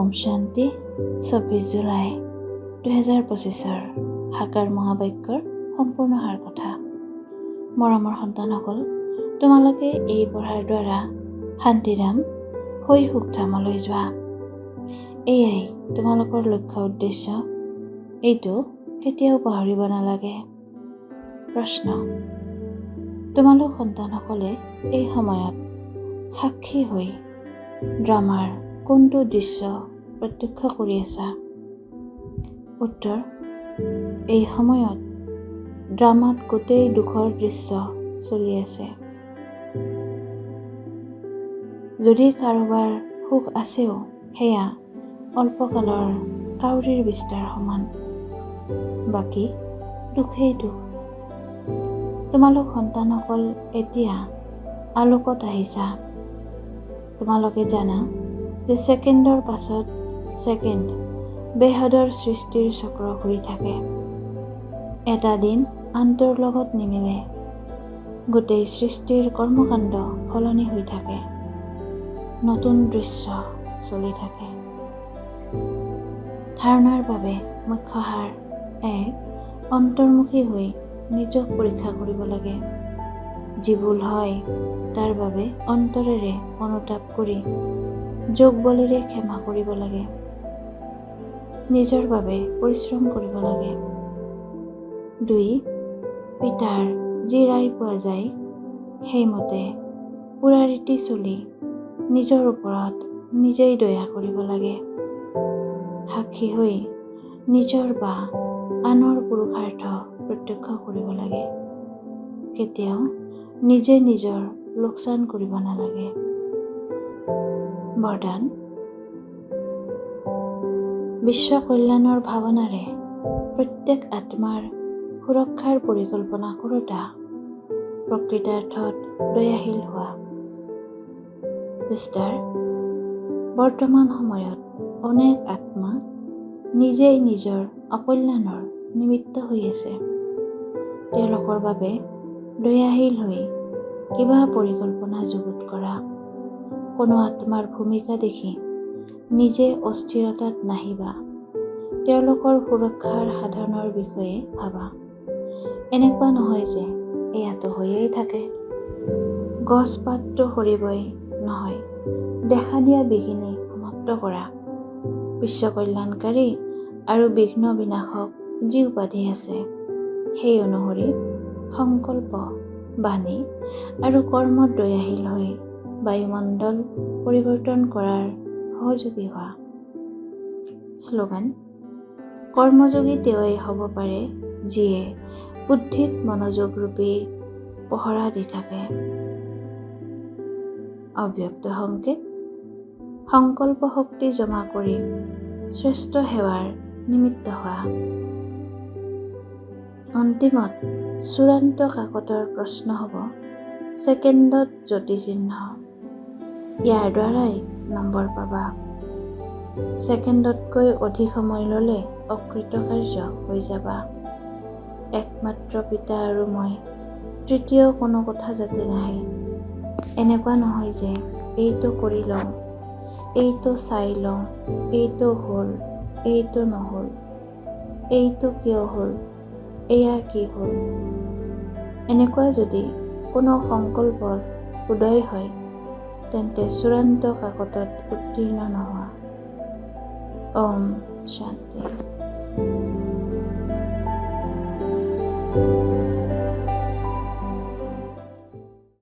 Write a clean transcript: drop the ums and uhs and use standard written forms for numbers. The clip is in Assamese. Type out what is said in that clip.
ওম শান্তি 24 জুলাই 2025 সাকাৰ মহাবাক্যৰ সম্পূৰ্ণ সাৰ কথা। মৰমৰ সন্তানসকল, তোমালোকে এই পঢ়াৰ দ্বাৰা শান্তিধাম হৈ সুখধামলৈ যোৱা। এয়াই তোমালোকৰ লক্ষ্য উদ্দেশ্য। এইটো কেতিয়াও পাহৰিব নালাগে। প্ৰশ্ন: তোমালোক সন্তানসকলে এই সময়ত সাক্ষী হৈ ড্ৰামাৰ কোনটো দৃশ্য প্ৰত্যক্ষ কৰি আছা? উত্তৰ: এই সময়ত ড্ৰামাত গোটেই দুখৰ দৃশ্য চলি আছে। যদি কাৰোবাৰ সুখ আছেও, সেয়া অল্পকালৰ কাউৰীৰ বিস্তাৰ সমান। বাকী দুখেই দুখ। তোমালোক সন্তানসকল এতিয়া আলোকত আহিছা। তোমালোকে জানা যে ছেকেণ্ডৰ পাছত ছেকেণ্ড বেহদৰ সৃষ্টিৰ চক্ৰ ঘূৰি থাকে। এটা দিন আনটোৰ লগত নিমিলে। গোটেই সৃষ্টিৰ কৰ্মকাণ্ড সলনি হৈ থাকে। নতুন দৃশ্য চলি থাকে। ধাৰণাৰ বাবে মুখ্য সাৰ: 1. অন্তৰ্মুখী হৈ নিজক পৰীক্ষা কৰিব লাগে। যি ভুল হয় তাৰ বাবে অন্তৰেৰে অনুতাপ কৰি যোগ বলেৰে ক্ষমা কৰিব লাগে। নিজৰ বাবে পৰিশ্ৰম কৰিব লাগে। 2. পিতাৰ যি ৰায় পোৱা যায় সেইমতে পুৰা ৰীতি চলি নিজৰ ওপৰত নিজেই দয়া কৰিব লাগে। সাক্ষী হৈ নিজৰ বা আনৰ পুৰুষাৰ্থ প্ৰত্যক্ষ কৰিব লাগে। কেতিয়াও নিজে নিজৰ লোকচান কৰিব নালাগে। বৰদান: বিশ্ব কল্যাণৰ ভাৱনাৰে প্ৰত্যেক আত্মাৰ সুৰক্ষাৰ পৰিকল্পনা কৰোঁতা প্ৰকৃতাৰ্থত দয়াশীল হোৱা। বিস্তাৰ: বৰ্তমান সময়ত অনেক আত্মা নিজেই নিজৰ অকল্যাণৰ নিমিত্ত হৈ আছে। তেওঁলোকৰ বাবে দয়াশীল হৈ কিবা পৰিকল্পনা যুগুত কৰা। কোনো আত্মাৰ ভূমিকা দেখি নিজে অস্থিৰতাত নাহিবা। তেওঁলোকৰ সুৰক্ষাৰ সাধনৰ বিষয়ে ভাবা। এনেকুৱা নহয় যে এয়াতো হৈয়েই থাকে। গছপাতটো সৰিবই নহয়, দেখা দিয়া বিঘিনি সমাপ্ত কৰা। বিশ্ব কল্যাণকাৰী আৰু বিঘ্ন বিনাশক যি উপাধি আছে, সেই অনুসৰি সংকল্প, বাণী আৰু কৰ্মত দয়াশীল হৈ বায়ুমণ্ডল পৰিৱৰ্তন কৰাৰ সহযোগী হোৱা। শ্লোগান: কৰ্মযোগী তেওঁৱেই হ'ব পাৰে যিয়ে বুদ্ধিত মনোযোগৰূপী পহৰা দি থাকে। অব্যক্ত সংকেত: সংকল্প শক্তি জমা কৰি শ্ৰেষ্ঠ সেৱাৰ নিমিত্ত হোৱা। অন্তিমত চূড়ান্ত কাকতৰ প্ৰশ্ন হ'ব ছেকেণ্ডত জ্যোতিচিহ্ন। ইয়াৰ দ্বাৰাই নম্বৰ পাবা। ছেকেণ্ডতকৈ অধিক সময় ল'লে অকৃতকাৰ্য হৈ যাবা। একমাত্ৰ পিতা আৰু মই, তৃতীয় কোনো কথা যাতে নাহে। এনেকুৱা নহয় যে এইটো কৰি লওঁ, এইটো চাই লওঁ, এইটো হ'ল, এইটো নহ'ল, এইটো কিয় হ'ল, এয়া কি হ'ল। এনেকুৱা যদি কোনো সংকল্পৰ উদয় হয়, তেন্তে চূড়ান্ত কাকতত উত্তীৰ্ণ নোহোৱা। ওম শান্তি।